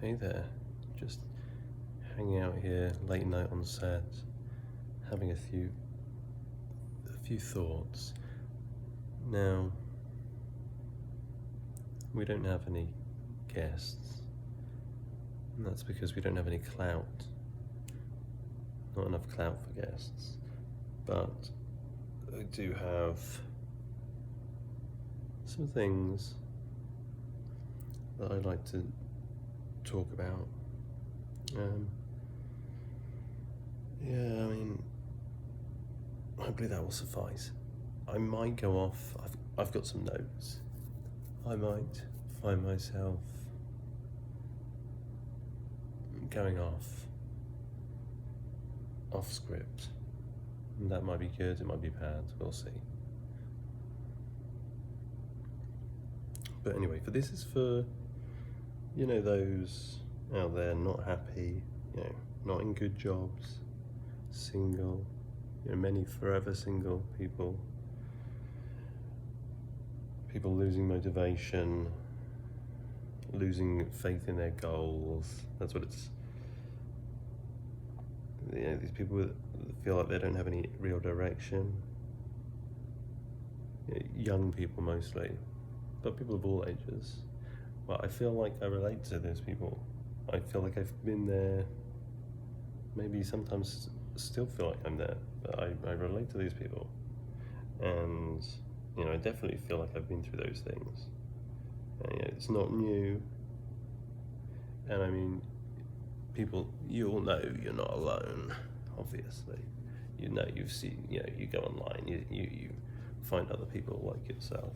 Hey there, just hanging out here late night on set, having a few thoughts. Now, we don't have any guests, and that's because we don't have any clout. Not enough clout for guests, but I do have some things that I'd like to talk about. Hopefully that will suffice. I might go off. I've got some notes. I might find myself going off script. And that might be good, it might be bad, we'll see. But anyway, this is for, those out there not happy, not in good jobs, single, many forever single people losing motivation, losing faith in their goals. That's what it's, these people that feel like they don't have any real direction. Young people mostly, but people of all ages. Well, I feel like I relate to those people. I feel like I've been there, maybe sometimes still feel like I'm there, but I relate to these people. And, I definitely feel like I've been through those things. And, it's not new. And people, you all know you're not alone, obviously. You've seen, you go online, you find other people like yourself.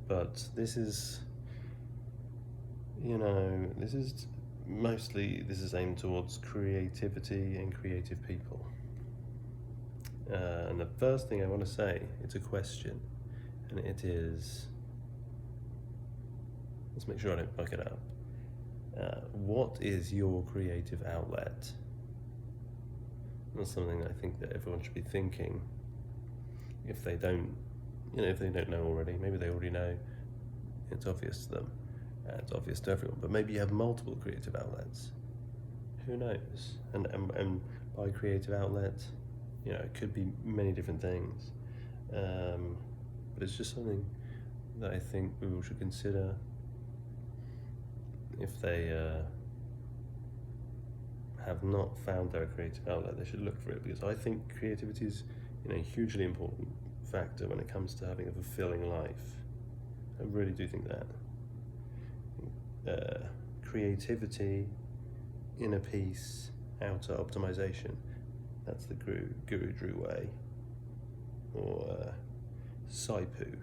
But this is aimed towards creativity and creative people. And the first thing I want to say, it's a question, and it is, let's make sure I don't fuck it up. What is your creative outlet? That's something I think that everyone should be thinking. If they don't know already, maybe they already know. It's obvious to them. It's obvious to everyone. But maybe you have multiple creative outlets. Who knows? And by creative outlet, it could be many different things. But it's just something that I think people should consider if they have not found their creative outlet. They should look for it, because I think creativity is a hugely important factor when it comes to having a fulfilling life. I really do think that. Creativity, inner peace, outer optimization. That's the Guru Drew way, or Saipu.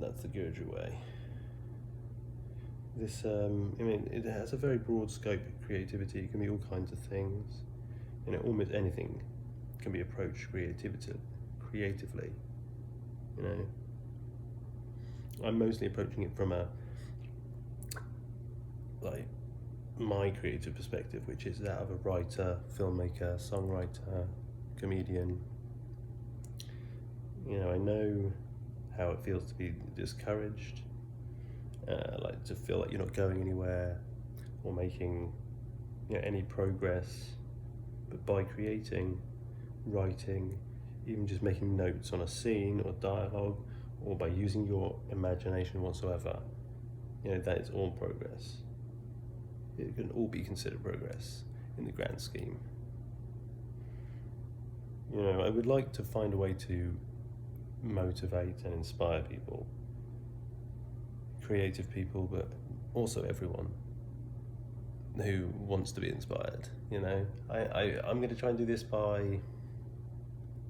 That's the Guru Drew way. This, it has a very broad scope of creativity. It can be all kinds of things. Almost anything can be approached creatively. I'm mostly approaching it from my creative perspective, which is that of a writer, filmmaker, songwriter, comedian. I know how it feels to be discouraged, to feel like you're not going anywhere or making any progress. But by creating, writing, even just making notes on a scene or dialogue, or by using your imagination whatsoever, that is all progress. It can all be considered progress in the grand scheme. I would like to find a way to motivate and inspire people, creative people, but also everyone who wants to be inspired. I'm going to try and do this by,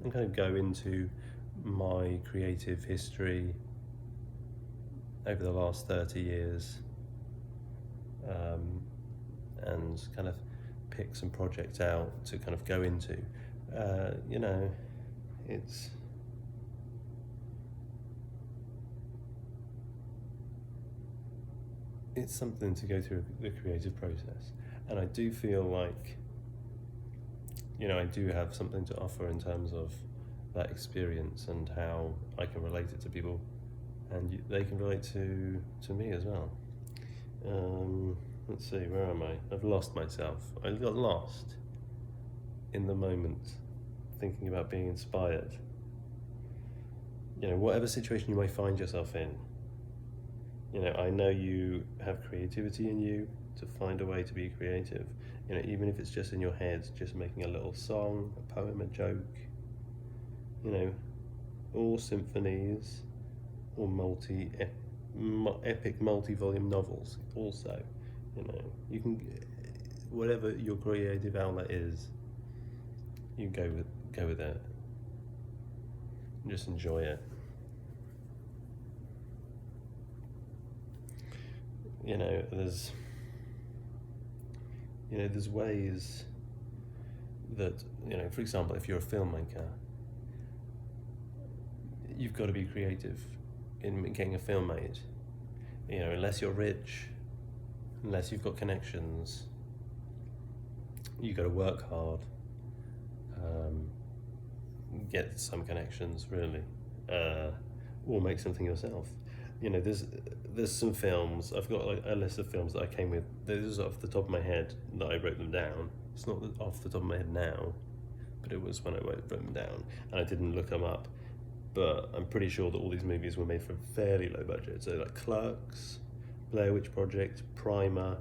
I'm kind of go into my creative history over the last 30 years, and kind of pick some projects out to kind of go into. It's something to go through the creative process. And I do feel like, I do have something to offer in terms of that experience and how I can relate it to people and they can relate to me as well. Let's see, where am I? I've lost myself. I got lost in the moment, thinking about being inspired. Whatever situation you may find yourself in, I know you have creativity in you to find a way to be creative. Even if it's just in your head, just making a little song, a poem, a joke, or symphonies, or epic multi-volume novels also. You can, whatever your creative outlet is, you go with it. Just enjoy it. There's ways that, for example, if you're a filmmaker, you've got to be creative in getting a film made. Unless you're rich, unless you've got connections, you've got to work hard, get some connections really, or make something yourself. There's some films, I've got like a list of films that I came with. This is off the top of my head that I wrote them down. It's not off the top of my head now, but it was when I wrote them down, and I didn't look them up. But I'm pretty sure that all these movies were made for fairly low budget. So like Clerks, Blair Witch Project, Primer,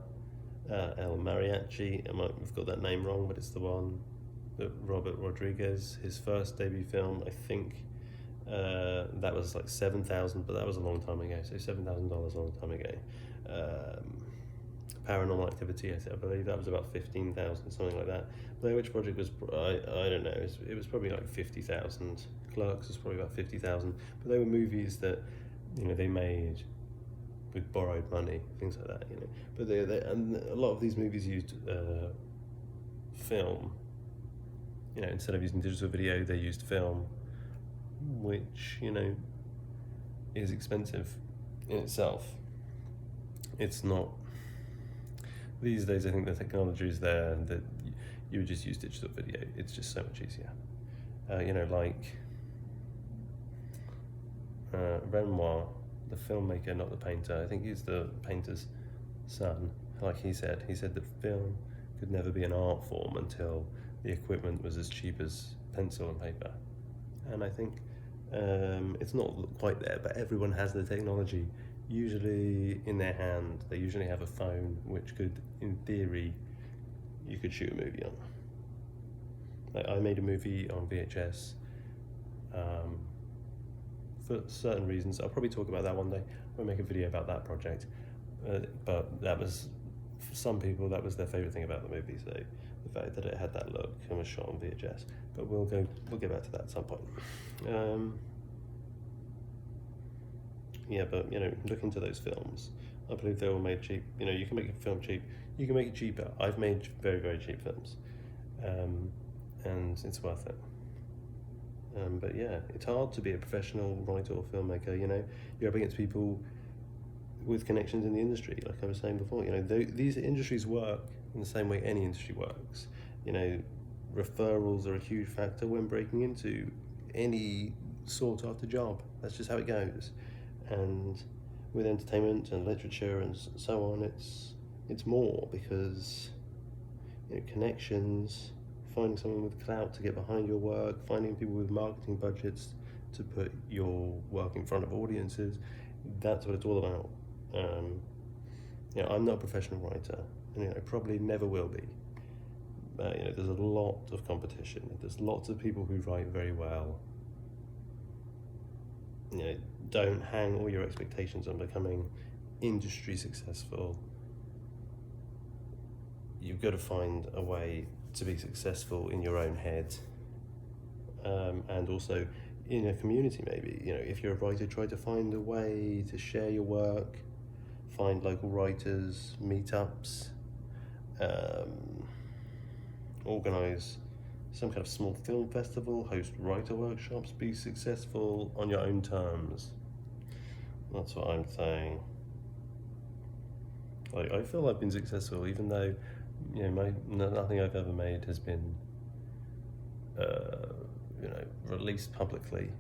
El Mariachi. I might have got that name wrong, but it's the one that Robert Rodriguez, his first debut film, I think. That was like $7,000, but that was a long time ago. So $7,000 a long time ago. Paranormal Activity, I believe that was about 15,000, something like that. Blair Witch Project was, I don't know, it was probably like 50,000. Clerks was probably about 50,000. But they were movies that, they made with borrowed money, things like that, But they and a lot of these movies used film. Instead of using digital video, they used film, which, is expensive in itself. It's not. These days, I think the technology is there that you would just use digital video. It's just so much easier. Like Renoir, the filmmaker, not the painter. I think he's the painter's son. Like he said that film could never be an art form until the equipment was as cheap as pencil and paper. And I think it's not quite there, but everyone has the technology usually in their hand. They usually have a phone, which could, in theory, you could shoot a movie on. Like I made a movie on VHS for certain reasons. I'll probably talk about that one day. I'll make a video about that project. But that was, for some people, that was their favourite thing about the movie. So the fact that it had that look and was shot on VHS. But we'll get back to that at some point. But look into those films. I believe they're all made cheap. You can make a film cheap. You can make it cheaper. I've made very, very cheap films, and it's worth it. But yeah, it's hard to be a professional writer or filmmaker. You're up against people with connections in the industry. Like I was saying before, these industries work in the same way any industry works. Referrals are a huge factor when breaking into any sought after job. That's just how it goes. And with entertainment and literature and so on, it's more, because connections, finding someone with clout to get behind your work, finding people with marketing budgets to put your work in front of audiences, that's what it's all about. I'm not a professional writer, and I probably never will be. There's a lot of competition. There's lots of people who write very well. Don't hang all your expectations on becoming industry successful. You've got to find a way to be successful in your own head, and also in a community. Maybe if you're a writer, try to find a way to share your work, find local writers, meetups, organize some kind of small film festival, host writer workshops, be successful on your own terms. That's what I'm saying. I feel I've been successful, even though nothing I've ever made has been released publicly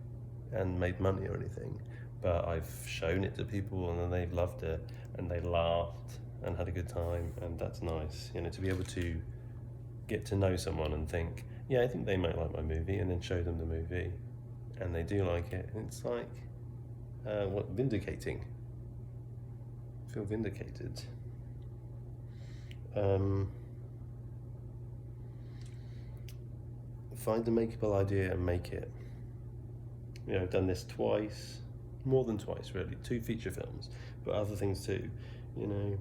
and made money or anything. but I've shown it to people and then they've loved it and they laughed and had a good time, and that's nice, you know, to be able to get to know someone and think, yeah, I think they might like my movie, and then show them the movie and they do like it. It's like vindicating. I feel vindicated. Find a makeable idea and make it. You know, I've done this twice, more than twice really, 2 feature films, but other things too. You know,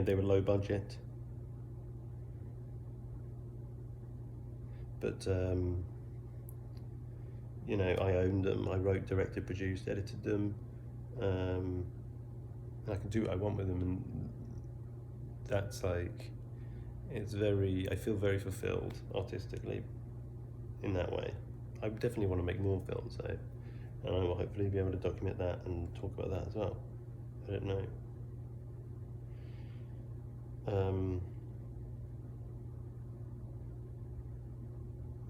they were low budget, but you know, I owned them. I wrote, directed, produced, edited them. I can do what I want with them, and that's like, it's very, I feel very fulfilled artistically in that way. I definitely want to make more films though, and I will hopefully be able to document that and talk about that as well. I don't know.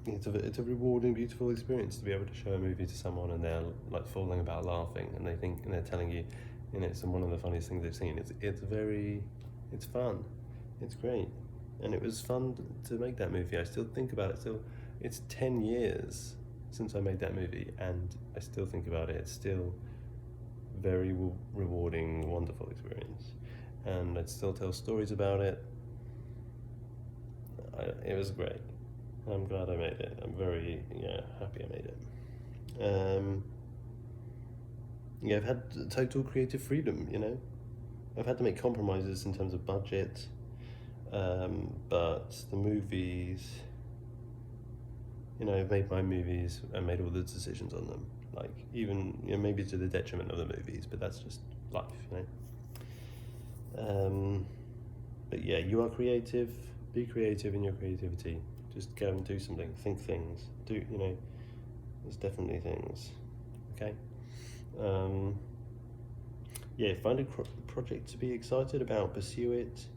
It's a rewarding, beautiful experience to be able to show a movie to someone and they're like falling about laughing, and they think, and they're telling you, you know, it's one of the funniest things they've seen. It's fun, it's great, and it was fun to make that movie. I still think about it. It's 10 years since I made that movie, and I still think about it. It's still very rewarding, wonderful experience, and I'd still tell stories about it. It was great. I'm glad I made it. I'm very happy I made it. I've had total creative freedom. You know, I've had to make compromises in terms of budget, but the movies, you know, I've made my movies and made all the decisions on them. Like, even, you know, maybe to the detriment of the movies, but that's just life, you know. But yeah, you are creative. Be creative in your creativity. Just go and do something. Think things. You know, there's definitely things. Okay. Find a project to be excited about. Pursue it.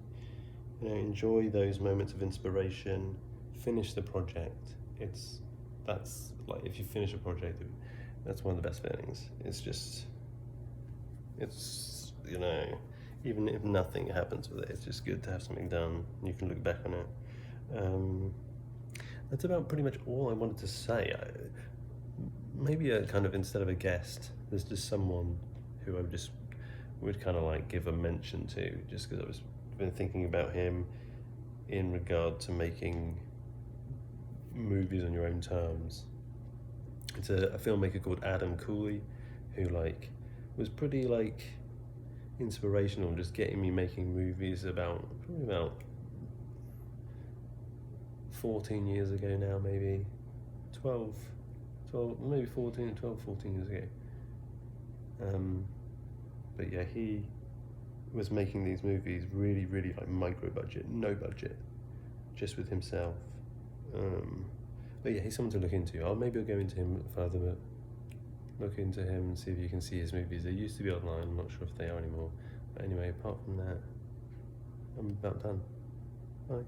You know, enjoy those moments of inspiration. Finish the project. That's like, if you finish a project, that's one of the best feelings. It's you know, even if nothing happens with it, it's just good to have something done. You can look back on it. That's about pretty much all I wanted to say. Maybe a kind of, instead of a guest, there's just someone who I would kind of like give a mention to, just because I've been thinking about him in regard to making movies on your own terms. It's a filmmaker called Adam Cooley, who like was pretty like inspirational, just getting me making movies probably about 14 years ago now, maybe 12, maybe 14 years ago. But yeah, he was making these movies really, really like micro budget, no budget, just with himself. But yeah, he's someone to look into. I'll go into him further, but look into him and see if you can see his movies. They used to be online, I'm not sure if they are anymore. But anyway, apart from that, I'm about done. Bye.